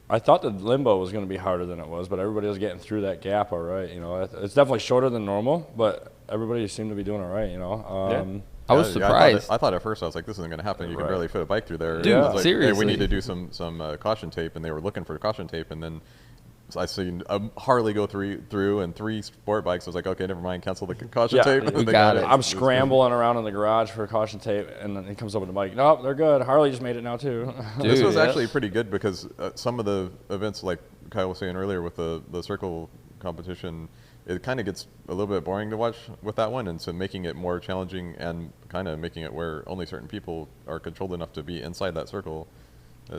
I thought the limbo was going to be harder than it was, but everybody was getting through that gap all right. It's definitely shorter than normal, but everybody seemed to be doing all right. I was surprised. I thought at first, I was like, this isn't going to happen. You can barely fit a bike through there. Dude, like, seriously. Hey, we need to do some caution tape, and they were looking for caution tape, and then I seen a Harley go through and 3 sport bikes. I was like, okay, never mind, cancel the caution tape. We got it. I'm scrambling around in the garage for caution tape, and then he comes up with the bike. Nope, they're good. Harley just made it now too. Dude, this was actually pretty good because some of the events, like Kyle was saying earlier with the circle competition, it kind of gets a little bit boring to watch with that one, and so making it more challenging and kind of making it where only certain people are controlled enough to be inside that circle.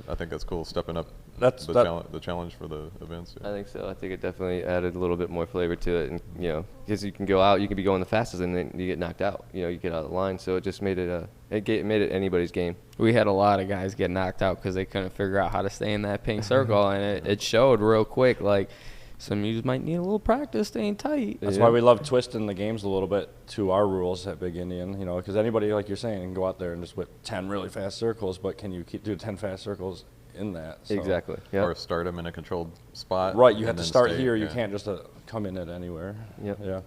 I think that's cool, stepping up the challenge for the events. Yeah. I think so. I think it definitely added a little bit more flavor to it, and because you can go out, you can be going the fastest, and then you get knocked out. You get out of the line, so it just made it made it anybody's game. We had a lot of guys get knocked out because they couldn't figure out how to stay in that pink circle, and it showed real quick. Like, some of you might need a little practice staying tight. That's why we love twisting the games a little bit to our rules at Big Indian, you know, because anybody, like you're saying, can go out there and just whip 10 really fast circles, but can you do 10 fast circles in that? So. Exactly. Yep. Or start them in a controlled spot. Right, you have to start here. You can't just come in at anywhere. Yep. Yeah.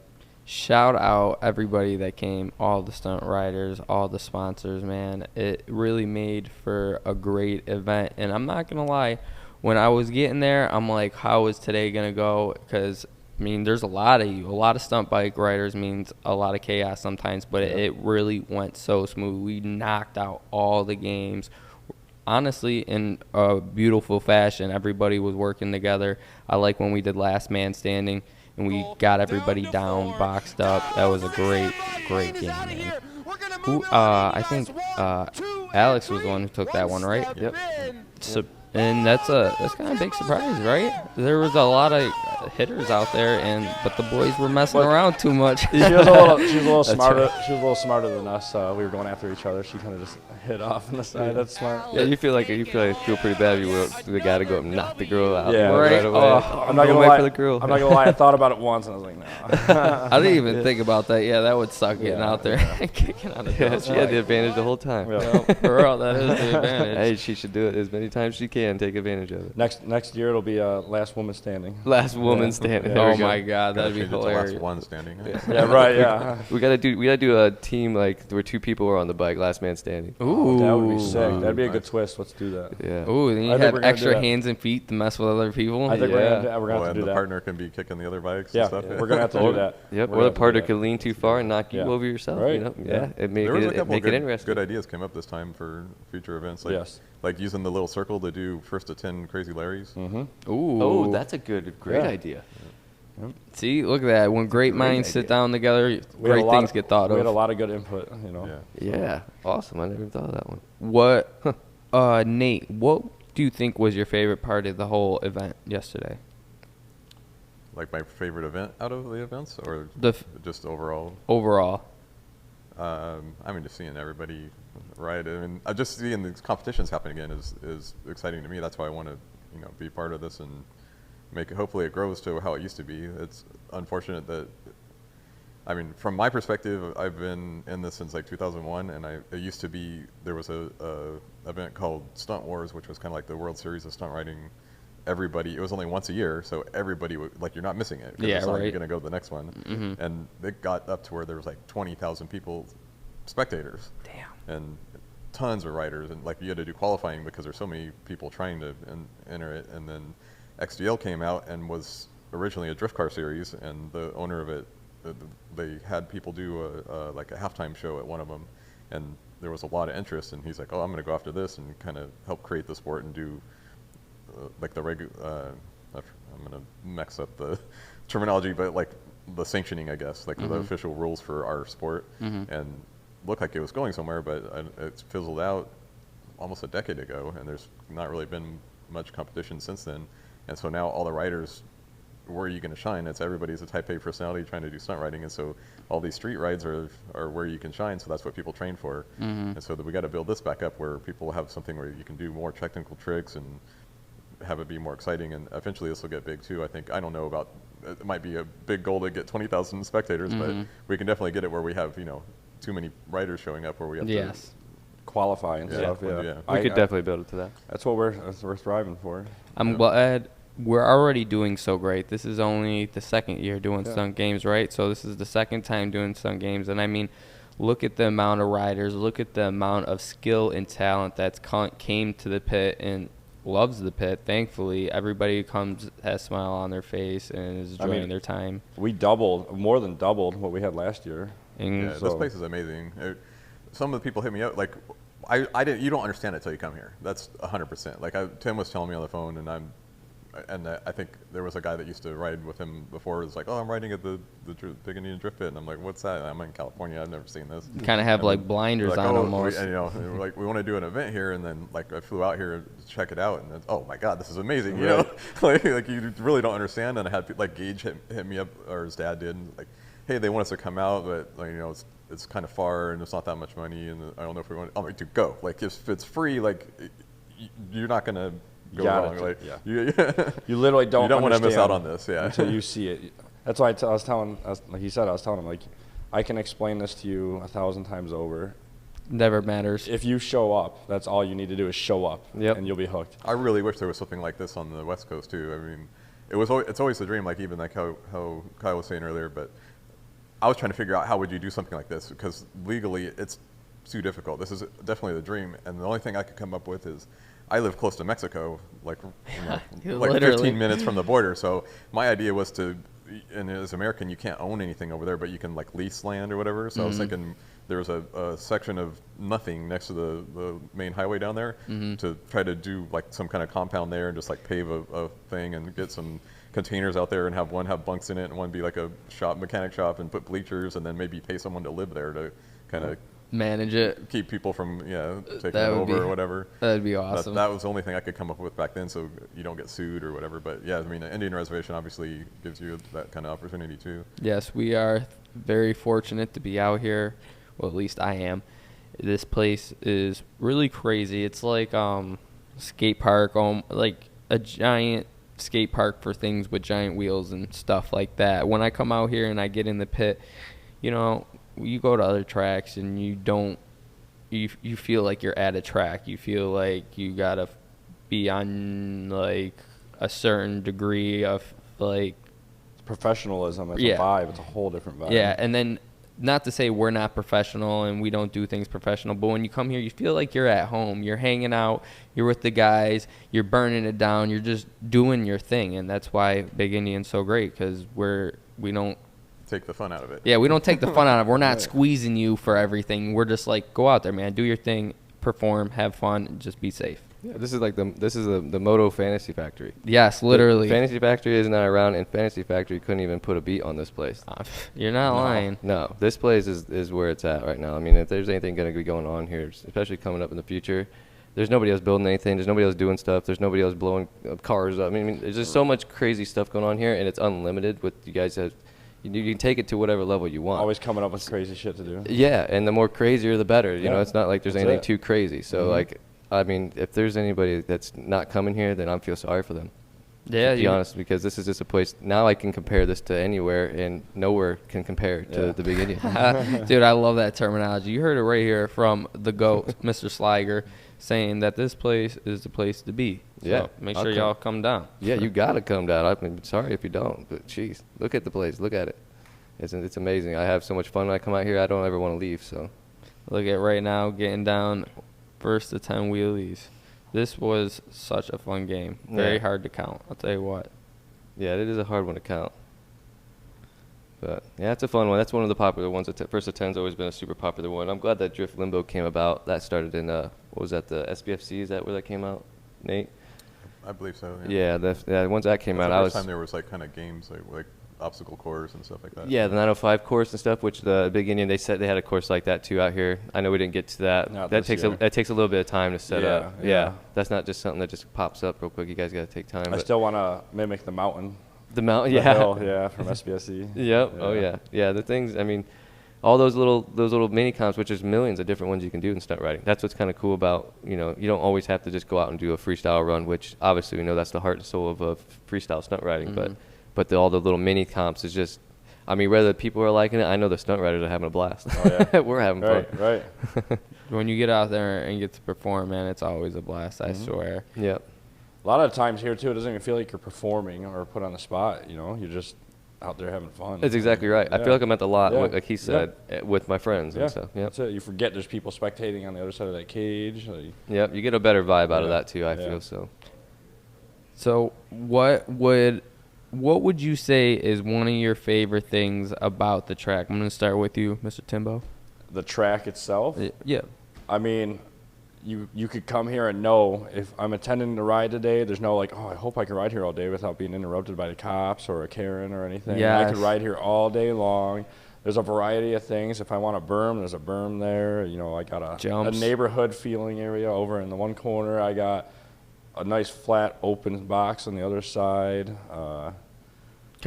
Shout out everybody that came, all the stunt riders, all the sponsors, man. It really made for a great event. And I'm not going to lie, when I was getting there, I'm like, how is today going to go? Because, I mean, there's a lot of you. A lot of stunt bike riders means a lot of chaos sometimes, but it really went so smooth. We knocked out all the games, honestly, in a beautiful fashion. Everybody was working together. I like when we did last man standing. And we got everybody down, boxed up. That was a great game, man. I think Alex was the one who took that one, right? Yep. So, and that's kind of a big surprise, right? There was a lot of hitters out there, but the boys were messing around too much. She was a little smarter. Right. She was a little smarter than us. We were going after each other. She kind of just hit off on the side. That's smart. Yeah, you feel pretty bad if you were the guy to go up and knock the girl out. Yeah, right away. I'm not gonna lie. For the girl. I'm not gonna lie. I thought about it once, and I was like, no. I didn't even think about that. Yeah, that would suck getting out there and kicking out of She had the advantage the whole time. Yeah. Well, for real, that is the advantage. Hey, she should do it as many times as she can. Take advantage of it. Next year it'll be last woman standing. Last woman standing. Yeah. Oh my God, that'd be hilarious. Last one standing. Yeah, right. Yeah. We gotta do a team like where 2 people were on the bike, last man standing. Ooh, that would be sick. That'd be a good twist. Let's do that. Yeah. Ooh, then you have extra hands and feet to mess with other people. I think we're gonna have to do that. The partner can be kicking the other bikes. Yeah, and stuff. We're gonna have to do that. Yep. Or the partner could lean too far and knock you over yourself. Right. You know? Yeah. It make it interesting. Good ideas came up this time for future events. Like, yes. Like using the little circle to do first to 10 crazy Larrys. Mm-hmm. Ooh. Oh, that's a great idea. See, look at that. When great minds sit down together, great things get thought of. We had a lot of good input, you know. Yeah. Awesome. I never even thought of that one. What, Nate, what do you think was your favorite part of the whole event yesterday? Like my favorite event out of the events, or just overall? Overall. I mean, just seeing everybody ride. I mean, just seeing these competitions happen again is exciting to me. That's why I want to, be part of this and make it. Hopefully, it grows to how it used to be. It's unfortunate that, I mean, from my perspective, I've been in this since like 2001, and it used to be there was a event called Stunt Wars, which was kind of like the World Series of stunt riding. Everybody, it was only once a year, so everybody would, like, you're not missing it. Yeah, right. You're going to go to the next one. Mm-hmm. And it got up to where there was like 20,000 people, spectators. Damn. And tons of riders, and like you had to do qualifying because there's so many people trying to enter it. And then XDL came out and was originally a drift car series, and the owner of it, they had people do like a halftime show at one of them, and there was a lot of interest. And he's like, "Oh, I'm going to go after this and kind of help create the sport and do." Like the I'm gonna mix up the terminology, but like the sanctioning, I guess, like the official rules for our sport, and looked like it was going somewhere, but it's fizzled out almost a decade ago, and there's not really been much competition since then. And so now all the riders, where are you going to shine? It's everybody's a type A personality trying to do stunt riding, and so all these street rides are where you can shine. So that's what people train for, and so we got to build this back up where people have something where you can do more technical tricks and have it be more exciting, and eventually this will get big too. I think, I don't know about, it might be a big goal to get 20,000 spectators, but we can definitely get it where we have, too many riders showing up where we have to qualify and stuff. Yeah. We could definitely build it to that. That's what we're striving for. I'm glad we're already doing so great. This is only the second year doing stunt games, right? So this is the second time doing stunt games, and I mean, look at the amount of riders, look at the amount of skill and talent that's came to the pit and loves the pit. Thankfully, everybody who comes has a smile on their face and is enjoying their time. We more than doubled what we had last year. And this place is amazing. Some of the people hit me up like, I didn't. You don't understand it till you come here. That's 100%. Like Tim was telling me on the phone, and I think there was a guy that used to ride with him before. It's like, oh, I'm riding at the Big Indian Drift Pit, and I'm like, what's that? I'm in California. I've never seen this. You kind of have like blinders on almost. And, we're like, we want to do an event here, and then like I flew out here to check it out, and then, oh my God, this is amazing. You know, like you really don't understand. And I had like Gage hit me up, or his dad did, and like, hey, they want us to come out, but like, it's kind of far and it's not that much money, and I don't know if we want. I'm like, dude, go. Like if it's free, like you're not gonna go wrong. Like, you literally don't. You don't want to miss out on this, until you see it. That's why I was telling, like he said, I was telling him, like, I can explain this to you 1,000 times over. Never matters. If you show up, that's all you need to do is show up, and you'll be hooked. I really wish there was something like this on the West Coast too. I mean, it's always the dream, like even like how Kyle was saying earlier. But I was trying to figure out how would you do something like this, because legally it's too difficult. This is definitely the dream, and the only thing I could come up with is I live close to Mexico, like like 15 minutes from the border. So my idea was to, and as an American, you can't own anything over there, but you can like lease land or whatever. So I was thinking there was a section of nothing next to the main highway down there to try to do like some kind of compound there and just like pave a thing and get some containers out there and have one have bunks in it and one be like a mechanic shop, and put bleachers, and then maybe pay someone to live there to kind of manage it, keep people from taking it over or whatever. That'd be awesome. That was the only thing I could come up with back then, so you don't get sued or whatever. But yeah, I mean, an Indian reservation obviously gives you that kind of opportunity too. Yes, we are very fortunate to be out here. Well, at least I am. This place is really crazy. It's like skate park, like a giant skate park for things with giant wheels and stuff like that. When I come out here and I get in the pit, you go to other tracks and you feel like you're at a track. You feel like you gotta be on like a certain degree of like professionalism. It's a vibe. It's a whole different vibe. Yeah, and then not to say we're not professional and we don't do things professional, but when you come here, you feel like you're at home. You're hanging out. You're with the guys. You're burning it down. You're just doing your thing, and that's why Big Indian's so great, because we don't take the fun out of it. Yeah, we don't take the fun out of it. We're not squeezing you for everything. We're just like, go out there, man, do your thing, perform, have fun, and just be safe. Yeah, this is the Moto Fantasy Factory. Yes, literally. The Fantasy Factory is not around, and Fantasy Factory couldn't even put a beat on this place. You're not lying. No, this place is where it's at right now. I mean, if there's anything going to be going on here, especially coming up in the future, there's nobody else building anything. There's nobody else doing stuff. There's nobody else blowing cars up. I mean, there's just so much crazy stuff going on here, and it's unlimited. With you guys have. You can take it to whatever level you want. Always coming up with crazy shit to do. Yeah, and the more crazier, the better. You know, it's not like there's anything too crazy. So, like, I mean, if there's anybody that's not coming here, then I feel sorry for them. Yeah, to be honest, because this is just a place. Now I can compare this to anywhere, and nowhere can compare to the Big Indian. Dude, I love that terminology. You heard it right here from the GOAT, Mr. Sliger, saying that this place is the place to be. So make sure y'all come down. Yeah, you got to come down. I'm sorry if you don't, but jeez, look at the place. Look at it. It's amazing. I have so much fun when I come out here. I don't ever want to leave. So, look at right now getting down first to 10 wheelies. This was such a fun game. Very hard to count. I'll tell you what. Yeah, it is a hard one to count. But yeah, it's a fun one. That's one of the popular ones. First to 10's always been a super popular one. I'm glad that Drift Limbo came about. That started in what was that? The SBFC? Is that where that came out, Nate? I believe so. Yeah. Once that came out, the first time there was like kind of games like obstacle course and stuff like that. Yeah, the 905 course and stuff, which the Big Indian, they said they had a course like that too out here. I know we didn't get to that. That takes a little bit of time to set up. Yeah, that's not just something that just pops up real quick. You guys got to take time. I still want to mimic the mountain. The mountain, the hill, yeah, from SBSC. Yep. Yeah. Oh yeah. The things. I mean, all those little mini comps, which is millions of different ones you can do in stunt riding. That's what's kind of cool about, you don't always have to just go out and do a freestyle run, which obviously we know that's the heart and soul of freestyle stunt riding, but all the little mini comps is just, I mean, whether people are liking it, I know the stunt riders are having a blast. Oh, yeah. We're having fun. Right. When you get out there and get to perform, man, it's always a blast, I swear. Yep. A lot of times here, too, it doesn't even feel like you're performing or put on the spot, You're just out there having fun. That's exactly right. I feel like I'm at the lot, like he said, with my friends and stuff. Yep. That's it. You forget there's people spectating on the other side of that cage. Yep. You get a better vibe out of that, too, I feel so. So what would you say is one of your favorite things about the track? I'm going to start with you, Mr. Timbo. The track itself? Yeah. I mean, you could come here and know if I'm attending the ride today, there's no like, I hope I can ride here all day without being interrupted by the cops or a Karen or anything. Yes. I could ride here all day long. There's a variety of things. If I want a berm, there's a berm there. I got a neighborhood feeling area over in the one corner. I got a nice flat open box on the other side. Kind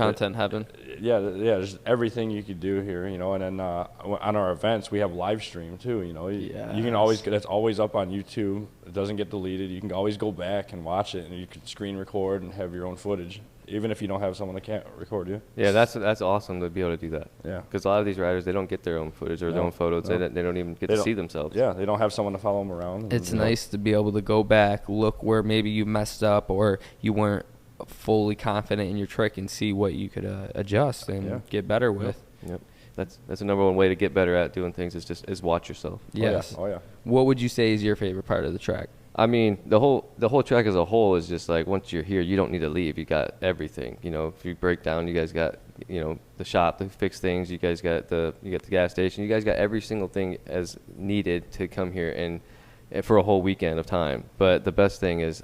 content heaven. Yeah, there's everything you could do here, you know. And then on our events, we have live stream too, you know. You can always it's always up on YouTube. It doesn't get deleted. You can always go back and watch it, and you can screen record and have your own footage, even if you don't have someone that can't record you. Yeah, that's awesome to be able to do that. Yeah. Because a lot of these riders, they don't get their own footage or their own photos. They don't even get to see themselves. Yeah, they don't have someone to follow them around. It's nice to be able to go back, look where maybe you messed up or you weren't fully confident in your trick, and see what you could adjust and get better with. Yep. That's the number one way to get better at doing things is watch yourself. Yes. Oh yeah. What would you say is your favorite part of the track? I mean, the whole track as a whole is just like, once you're here, you don't need to leave. You got everything. You know, if you break down, you guys got, you know, the shop to fix things. You guys got the gas station. You guys got every single thing as needed to come here and for a whole weekend of time. But the best thing is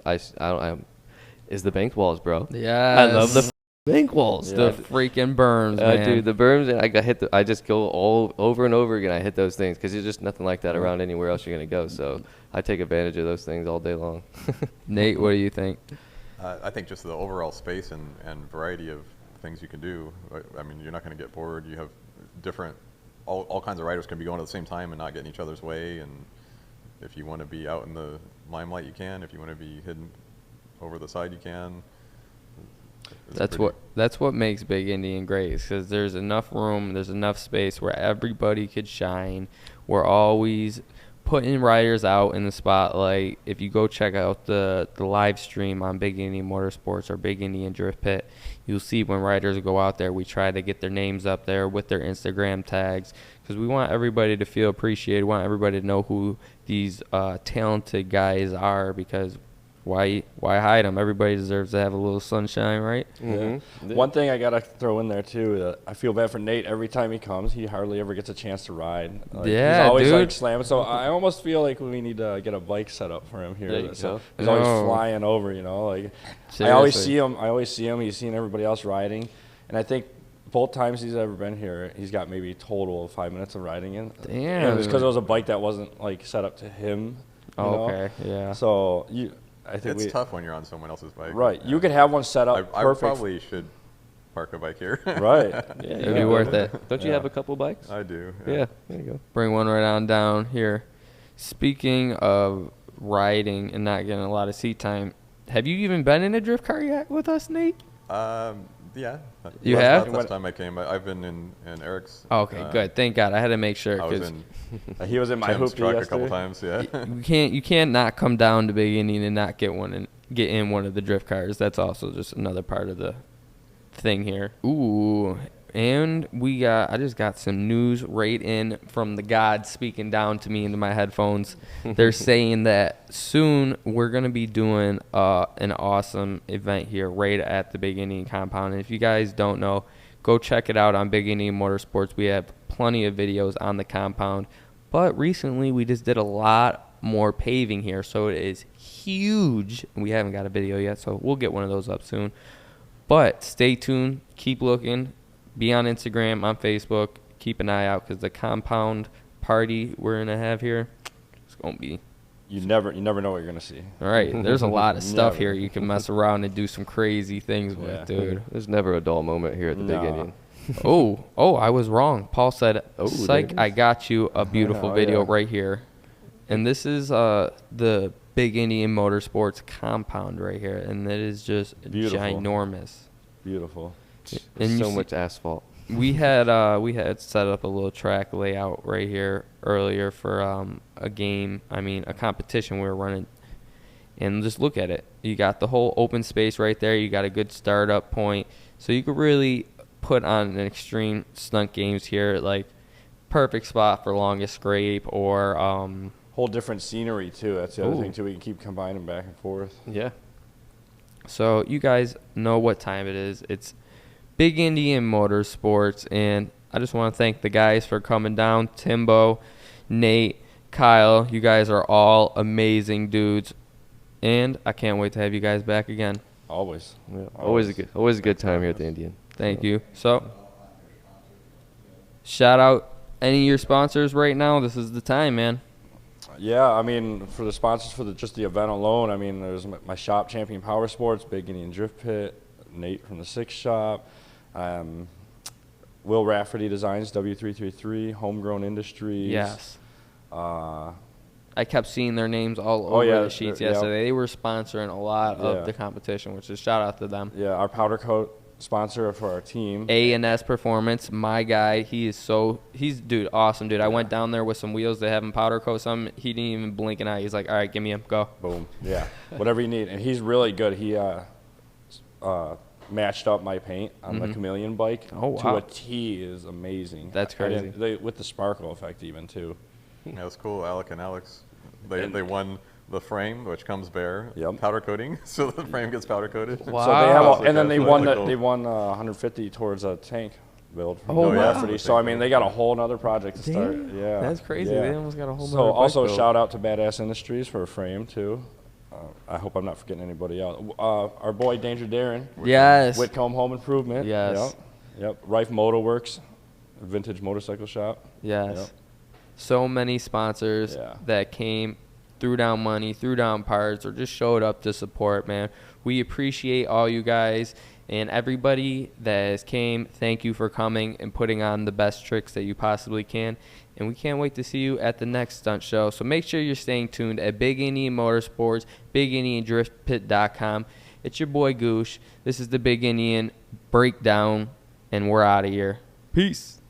is the bank walls, bro. Yeah, I love the bank walls. The freaking berms, man. Dude, the berms, and I just go all over and over again. I hit those things because there's just nothing like that around anywhere else you're gonna go. So I take advantage of those things all day long. Nate, what do you think? I think just the overall space and variety of things you can do. I mean, you're not going to get bored. You have all kinds of riders can be going at the same time and not get in each other's way. And if you want to be out in the limelight, you can. If you want to be hidden over the side, you can. That's what makes Big Indian great, because there's enough room, there's enough space where everybody could shine. We're always putting riders out in the spotlight. If you go check out the live stream on Big Indian Motorsports or Big Indian Drift Pit, you'll see when riders go out there, we try to get their names up there with their Instagram tags, because we want everybody to feel appreciated. We want everybody to know who these talented guys are, because why hide them? Everybody deserves to have a little sunshine, right? Mm-hmm. One thing I gotta throw in there too, I feel bad for Nate. Every time he comes, he hardly ever gets a chance to ride. He's always like slamming. So I almost feel like we need to get a bike set up for him here. So he's always flying over, you know. Like seriously. I always see him. He's seen everybody else riding, and I think both times he's ever been here, he's got maybe a total of 5 minutes of riding in. Damn. And it's because it was a bike that wasn't like set up to him. Okay. Yeah. So I think it's tough when you're on someone else's bike. Right. Yeah. You could have one set up I perfect. probably should park a bike here. Right. Yeah, it'd be worth it. Don't you have a couple bikes? I do. Yeah. There you go. Bring one right on down here. Speaking of riding and not getting a lot of seat time, have you even been in a drift car yet with us, Nate? Yeah. You have? Last time I came, I've been in Eric's. Oh, okay, good. Thank God. I had to make sure. He was in my Tim's hoopty truck yesterday. a couple times. Yeah. You can't not come down to Big Indian and not get in one of the drift cars. That's also just another part of the thing here. Ooh. And I just got some news right in from the gods speaking down to me into my headphones. They're saying that soon we're going to be doing an awesome event here right at the Big Indian compound. And if you guys don't know, go check it out on Big Indian Motorsports. We have plenty of videos on the compound. But recently we just did a lot more paving here, so it is huge. We haven't got a video yet, so we'll get one of those up soon. But stay tuned. Keep looking. Be on Instagram, on Facebook. Keep an eye out, because the compound party we're going to have here, it's going to be. You never know what you're going to see. All right. There's a lot of stuff here you can mess around and do some crazy things with, dude. There's never a dull moment here at the Big Indian. I was wrong. Paul said, psych, I got you a beautiful video right here. And this is the Big Indian Motorsports compound right here. And it is just ginormous. Beautiful. And so much asphalt. We had set up a little track layout right here earlier for a competition we were running. And just look at it. You got the whole open space right there. You got a good startup point. So you could really put on an extreme stunt games here, like perfect spot for longest scrape or whole different scenery too. That's the other thing too. We can keep combining back and forth. Yeah. So you guys know what time it is. It's Big Indian Motorsports, and I just want to thank the guys for coming down. Timbo, Nate, Kyle, you guys are all amazing dudes, and I can't wait to have you guys back again. Always. Yeah, always a good time here at the Indian. Thank you. So, shout out any of your sponsors right now. This is the time, man. Yeah, I mean, for the sponsors for just the event alone, I mean, there's my shop, Champion Power Sports, Big Indian Drift Pit, Nate from the Six Shop, Will Rafferty Designs, W333, Homegrown Industries. Yes. I kept seeing their names all over the sheets yesterday. They were sponsoring a lot of the competition, which is shout out to them. Yeah, our powder coat sponsor for our team. A&S Performance, my guy. He's dude, awesome, dude. I went down there with some wheels to have him powder coat some. He didn't even blink an eye. He's like, all right, give me him, go. Boom. Yeah, whatever you need. And he's really good. He matched up my paint on the Chameleon bike to a T. Is amazing. That's crazy. With the sparkle effect even too. Yeah, it was cool. Alec and Alex, they won the frame, which comes bare, powder coating, so the frame gets powder coated. Wow. So they have, and then they won 150 towards a tank build from Rafferty. So I mean, they got a whole other project to start. Yeah, that's crazy. Yeah. They almost got a whole. So also shout out to Badass Industries for a frame too. I hope I'm not forgetting anybody else. Our boy Danger Darren. Yes. Whitcomb Home Improvement. Yes. Yep. Rife Moto Works, vintage motorcycle shop. Yes. Yep. So many sponsors that came, threw down money, threw down parts, or just showed up to support, man. We appreciate all you guys and everybody that has came. Thank you for coming and putting on the best tricks that you possibly can. And we can't wait to see you at the next stunt show. So make sure you're staying tuned at Big Indian Motorsports, BigIndianDriftPit.com. It's your boy Goosh. This is the Big Indian Breakdown, and we're out of here. Peace.